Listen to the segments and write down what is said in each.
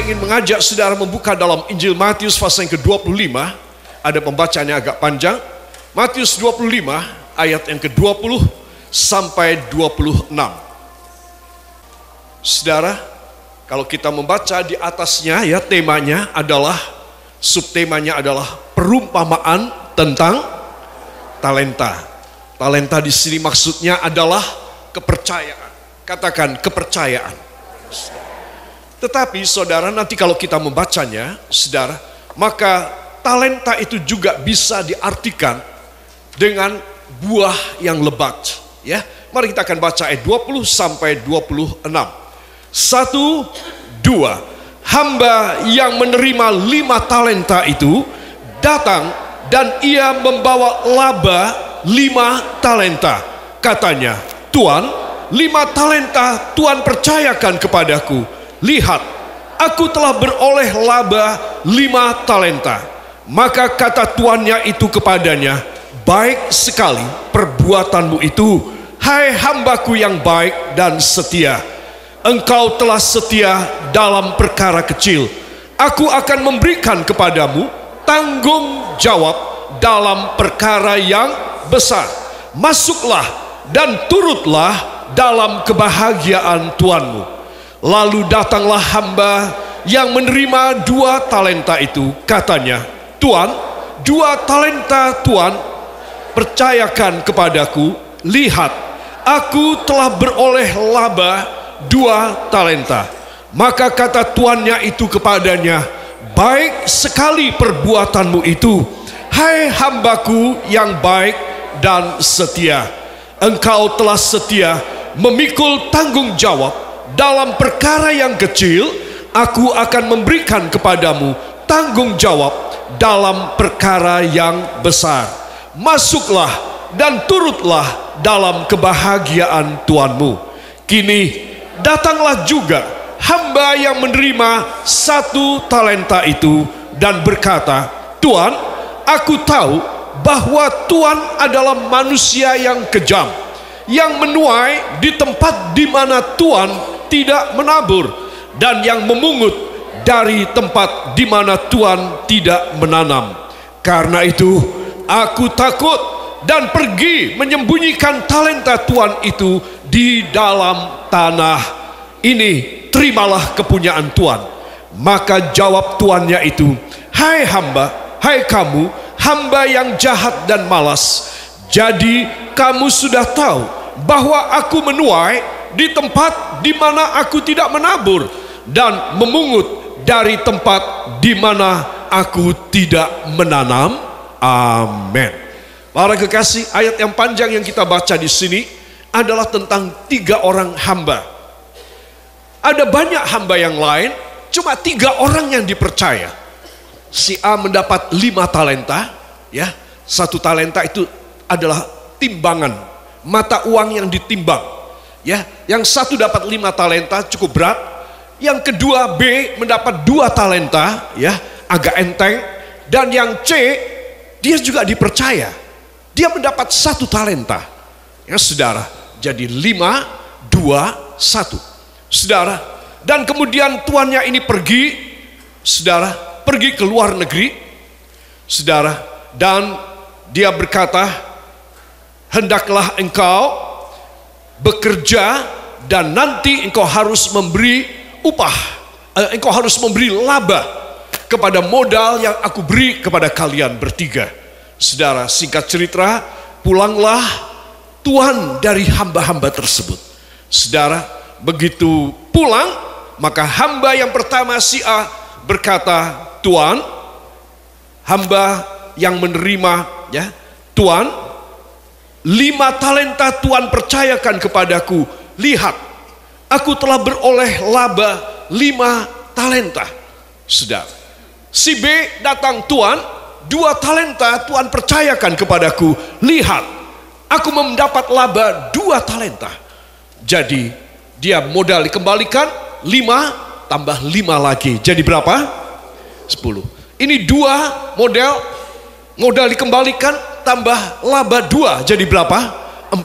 saya ingin mengajak saudara membuka dalam Injil Matius pasal yang ke-25. Ada pembacaannya agak panjang. Matius 25 ayat yang ke-20 sampai 26. Saudara, kalau kita membaca di atasnya ya, temanya adalah, subtemanya adalah perumpamaan tentang talenta. Talenta di sini maksudnya adalah kepercayaan. Katakan kepercayaan. Tetapi saudara, nanti kalau kita membacanya, saudara, maka talenta itu juga bisa diartikan dengan buah yang lebat. Ya, mari kita akan baca ayat 20 sampai 26. 1, 2. Hamba yang menerima 5 talenta itu datang dan ia membawa laba 5 talenta. Katanya, Tuan, 5 talenta Tuan percayakan kepadaku. Lihat, aku telah beroleh laba 5 talenta. Maka kata tuannya itu kepadanya, baik sekali perbuatanmu itu, hai hambaku yang baik dan setia. Engkau telah setia dalam perkara kecil. Aku akan memberikan kepadamu tanggung jawab dalam perkara yang besar. Masuklah dan turutlah dalam kebahagiaan tuanmu. Lalu datanglah hamba yang menerima 2 talenta itu. Katanya, Tuan, 2 talenta Tuan percayakan kepadaku. Lihat, aku telah beroleh laba 2 talenta. Maka kata tuannya itu kepadanya, baik sekali perbuatanmu itu, hai hambaku yang baik dan setia. Engkau telah setia memikul tanggung jawab dalam perkara yang kecil, aku akan memberikan kepadamu tanggung jawab dalam perkara yang besar. Masuklah dan turutlah dalam kebahagiaan tuanmu. Kini datanglah juga hamba yang menerima 1 talenta itu dan berkata, Tuan, aku tahu bahwa Tuan adalah manusia yang kejam, yang menuai di tempat di mana Tuan tidak menabur, dan yang memungut dari tempat di mana Tuhan tidak menanam. Karena itu aku takut dan pergi menyembunyikan talenta Tuhan itu di dalam tanah. Ini terimalah kepunyaan Tuhan. Maka jawab tuannya itu, hai hamba, hai kamu, hamba yang jahat dan malas. Jadi kamu sudah tahu bahwa aku menuai di tempat di mana aku tidak menabur, dan memungut dari tempat di mana aku tidak menanam. Amin. Para kekasih, ayat yang panjang yang kita baca di sini adalah tentang 3 orang hamba. Ada banyak hamba yang lain, cuma 3 orang yang dipercaya. Si A mendapat 5 talenta, ya. 1 talenta itu adalah timbangan, mata uang yang ditimbang. Ya, yang 1 dapat 5 talenta cukup berat. Yang kedua B mendapat 2 talenta, ya, agak enteng. Dan yang C, dia juga dipercaya. Dia mendapat 1 talenta. Ya, saudara. Jadi 5, 2, 1. Saudara. Dan kemudian tuannya ini pergi, saudara, pergi ke luar negeri. Saudara, dan dia berkata, hendaklah engkau bekerja dan nanti engkau harus memberi upah, engkau harus memberi laba kepada modal yang aku beri kepada kalian bertiga. Saudara, singkat cerita, pulanglah tuan dari hamba-hamba tersebut. Saudara, begitu pulang, maka hamba yang pertama si A berkata, Tuan, hamba yang menerima, ya, Tuan, 5 talenta Tuan percayakan kepadaku. Lihat, aku telah beroleh laba 5 talenta. Saudara, si B datang, Tuan, 2 talenta Tuan percayakan kepadaku. Lihat, aku mendapat laba 2 talenta. Jadi dia modal dikembalikan 5 tambah 5 lagi. Jadi berapa? 10. Ini 2 modal dikembalikan tambah laba 2, jadi berapa? 4.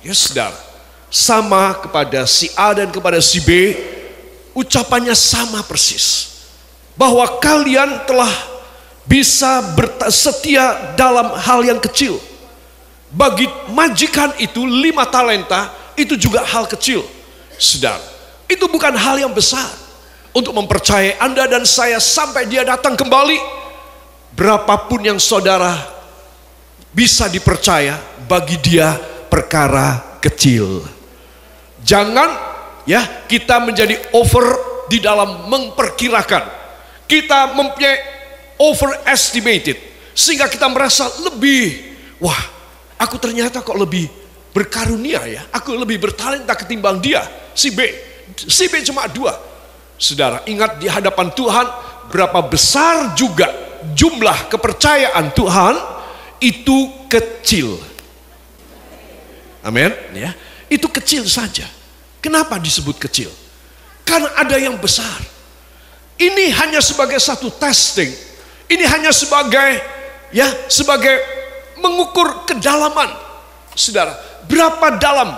Ya saudara, sama kepada si A dan kepada si B, ucapannya sama persis. Bahwa kalian telah bisa setia dalam hal yang kecil. Bagi majikan itu 5 talenta itu juga hal kecil. Saudara, itu bukan hal yang besar untuk mempercayai Anda dan saya sampai dia datang kembali. Berapapun yang saudara bisa dipercaya, bagi dia perkara kecil. Jangan ya kita menjadi over di dalam memperkirakan. Kita mempunyai overestimated sehingga kita merasa lebih, wah, aku ternyata kok lebih berkarunia ya, aku lebih bertalenta ketimbang dia, si B cuma 2. Saudara, ingat di hadapan Tuhan berapa besar juga jumlah kepercayaan Tuhan itu kecil. Amin ya. Itu kecil saja. Kenapa disebut kecil? Karena ada yang besar. Ini hanya sebagai satu testing. Ini hanya sebagai sebagai mengukur kedalaman. Saudara, berapa dalam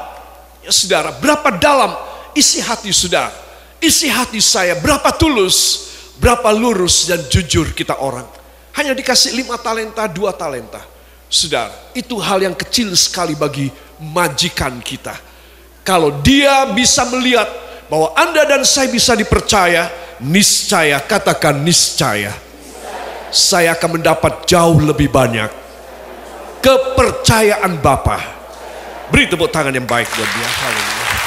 ya saudara, berapa dalam isi hati saudara, isi hati saya, berapa tulus, berapa lurus dan jujur kita orang. Hanya dikasih 5 talenta, 2 talenta. Saudara, itu hal yang kecil sekali bagi majikan kita. Kalau dia bisa melihat bahwa Anda dan saya bisa dipercaya, niscaya, katakan niscaya, saya akan mendapat jauh lebih banyak kepercayaan Bapa. Beri tepuk tangan yang baik buat dia. Haleluya.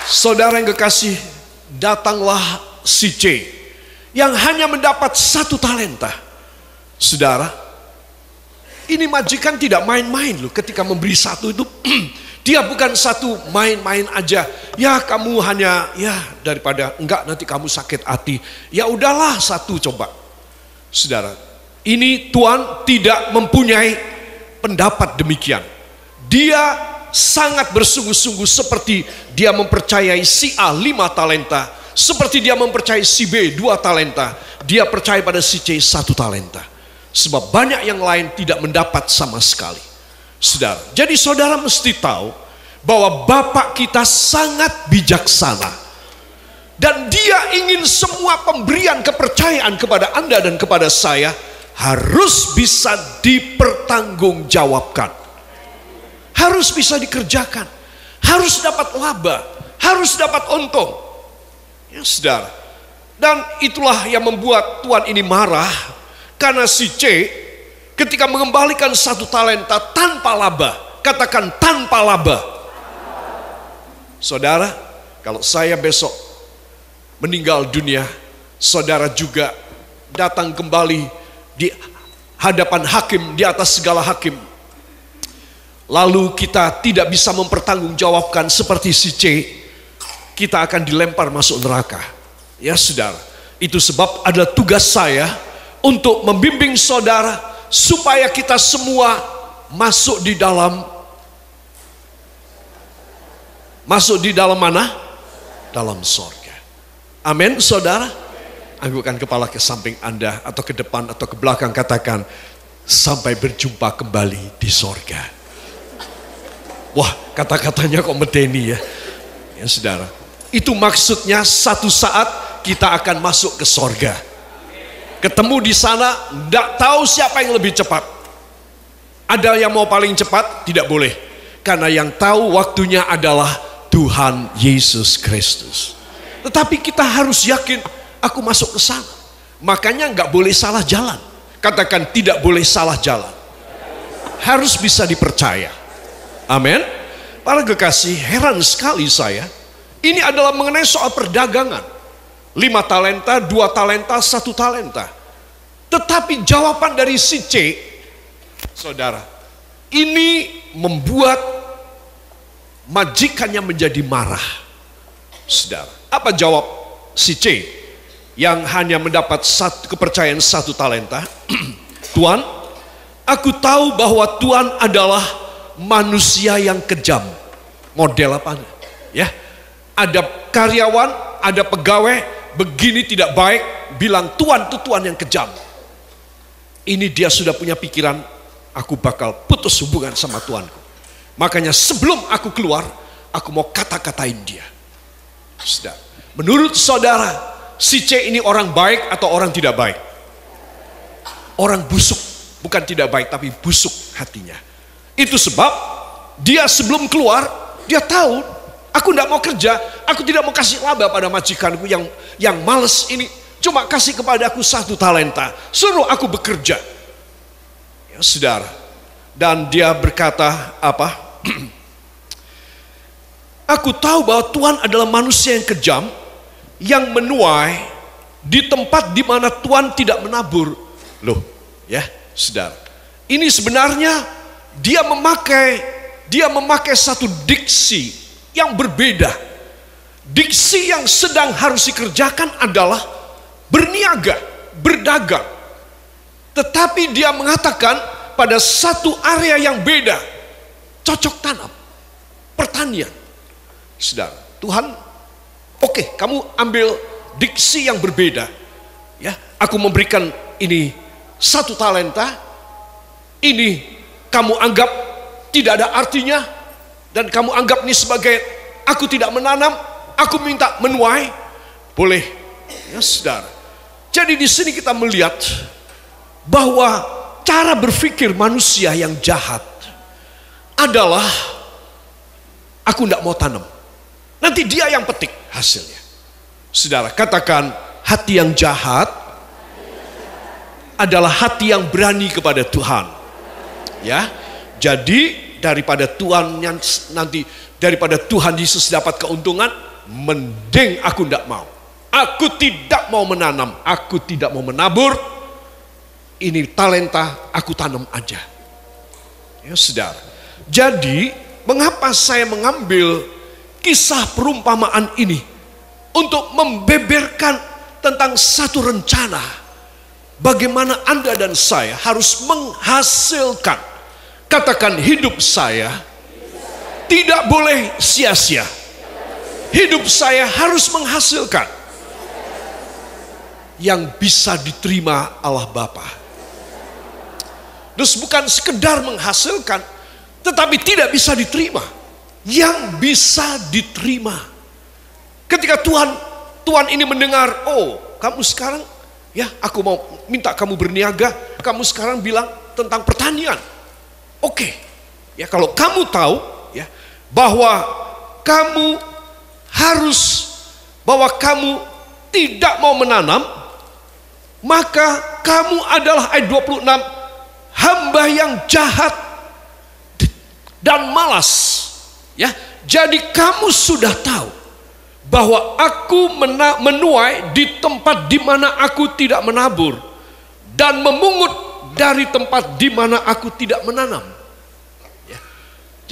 Saudara yang kekasih, datanglah si C yang hanya mendapat 1 talenta. Saudara, ini majikan tidak main-main loh ketika memberi 1 itu. Dia bukan satu main-main aja. Ya kamu hanya, ya daripada enggak nanti kamu sakit hati. Ya udahlah 1 coba. Saudara, ini Tuhan tidak mempunyai pendapat demikian. Dia sangat bersungguh-sungguh seperti dia mempercayai si A 5 talenta. Seperti dia mempercayai si B 2 talenta. Dia percaya pada si C 1 talenta. Sebab banyak yang lain tidak mendapat sama sekali. Saudara, jadi saudara mesti tahu bahwa Bapak kita sangat bijaksana. Dan dia ingin semua pemberian kepercayaan kepada Anda dan kepada saya harus bisa dipertanggungjawabkan. Harus bisa dikerjakan. Harus dapat laba. Harus dapat untung. Ya saudara. Dan itulah yang membuat Tuhan ini marah. Karena si C ketika mengembalikan 1 talenta tanpa laba. Katakan tanpa laba. Saudara, kalau saya besok meninggal dunia, saudara juga datang kembali di hadapan hakim, di atas segala hakim. Lalu kita tidak bisa mempertanggungjawabkan seperti si C, kita akan dilempar masuk neraka. Ya saudara, itu sebab ada tugas saya untuk membimbing saudara supaya kita semua masuk di dalam mana? Dalam sorga. Amin saudara. Anggukkan kepala ke samping Anda atau ke depan atau ke belakang, katakan sampai berjumpa kembali di sorga. Wah, kata-katanya kok medeni ya. Ya saudara, itu maksudnya satu saat kita akan masuk ke sorga. Ketemu di sana, tidak tahu siapa yang lebih cepat. Ada yang mau paling cepat? Tidak boleh. Karena yang tahu waktunya adalah Tuhan Yesus Kristus. Tetapi kita harus yakin, aku masuk ke sana. Makanya nggak boleh salah jalan. Katakan tidak boleh salah jalan. Harus bisa dipercaya. Amin. Para kekasih, heran sekali saya. Ini adalah mengenai soal perdagangan. 5 talenta, 2 talenta, 1 talenta. Tetapi jawaban dari si C, saudara, ini membuat majikannya menjadi marah. Saudara, apa jawab si C yang hanya mendapat kepercayaan 1 talenta? Tuan, aku tahu bahwa Tuan adalah manusia yang kejam. Model apa? Ya, ada karyawan, ada pegawai begini tidak baik, bilang Tuan itu Tuan yang kejam. Ini dia sudah punya pikiran, aku bakal putus hubungan sama Tuanku. Makanya sebelum aku keluar, aku mau kata-katain dia. Saudara, menurut saudara, si C ini orang baik atau orang tidak baik? Orang busuk, bukan tidak baik tapi busuk hatinya. Itu sebab dia sebelum keluar, dia tahu, aku tidak mau kerja, aku tidak mau kasih laba pada majikanku yang males ini. Cuma kasih kepada aku 1 talenta, suruh aku bekerja. Ya saudara, dan dia berkata apa? Aku tahu bahwa Tuhan adalah manusia yang kejam, yang menuai di tempat di mana Tuhan tidak menabur. Loh, ya, saudara. Ini sebenarnya dia memakai satu diksi yang berbeda. Diksi yang sedang harus dikerjakan adalah berniaga, berdagang. Tetapi dia mengatakan pada satu area yang beda, cocok tanam, pertanian. Saudara, Tuhan, oke, kamu ambil diksi yang berbeda. Ya, aku memberikan ini 1 talenta. Ini kamu anggap tidak ada artinya, dan kamu anggap ini sebagai aku tidak menanam, aku minta menuai. Boleh, ya saudara. Jadi di sini kita melihat bahwa cara berpikir manusia yang jahat adalah aku tidak mau tanam. Nanti dia yang petik hasilnya. Saudara, katakan hati yang jahat adalah hati yang berani kepada Tuhan. Ya, jadi daripada Tuhan Yesus dapat keuntungan, mending aku tidak mau. Aku tidak mau menanam, aku tidak mau menabur. Ini talenta, aku tanam aja. Ya saudara. Jadi mengapa saya mengambil kisah perumpamaan ini untuk membeberkan tentang satu rencana bagaimana Anda dan saya harus menghasilkan. Katakan, hidup saya tidak boleh sia-sia. Hidup saya harus menghasilkan yang bisa diterima Allah Bapa. Terus bukan sekedar menghasilkan, tetapi tidak bisa diterima. Yang bisa diterima. Ketika Tuhan ini mendengar, oh kamu sekarang, ya aku mau minta kamu berniaga, kamu sekarang bilang tentang pertanian. Oke, ya kalau kamu tahu ya bahwa kamu tidak mau menanam, maka kamu adalah ayat 26, hamba yang jahat dan malas. Ya, jadi kamu sudah tahu bahwa aku menuai di tempat di mana aku tidak menabur, dan memungut dari tempat di mana aku tidak menanam. Ya.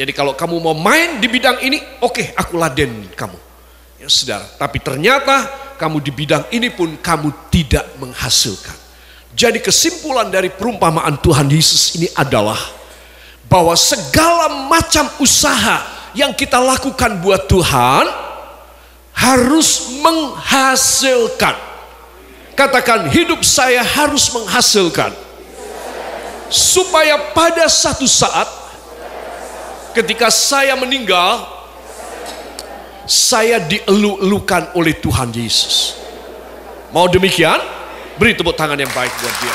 Jadi kalau kamu mau main di bidang ini, oke, aku laden kamu. Ya saudara, tapi ternyata kamu di bidang ini pun kamu tidak menghasilkan. Jadi kesimpulan dari perumpamaan Tuhan Yesus ini adalah bahwa segala macam usaha yang kita lakukan buat Tuhan harus menghasilkan. Katakan, hidup saya harus menghasilkan. Supaya pada satu saat ketika saya meninggal, saya dielu-elukan oleh Tuhan Yesus. Mau demikian? Beri tepuk tangan yang baik buat dia.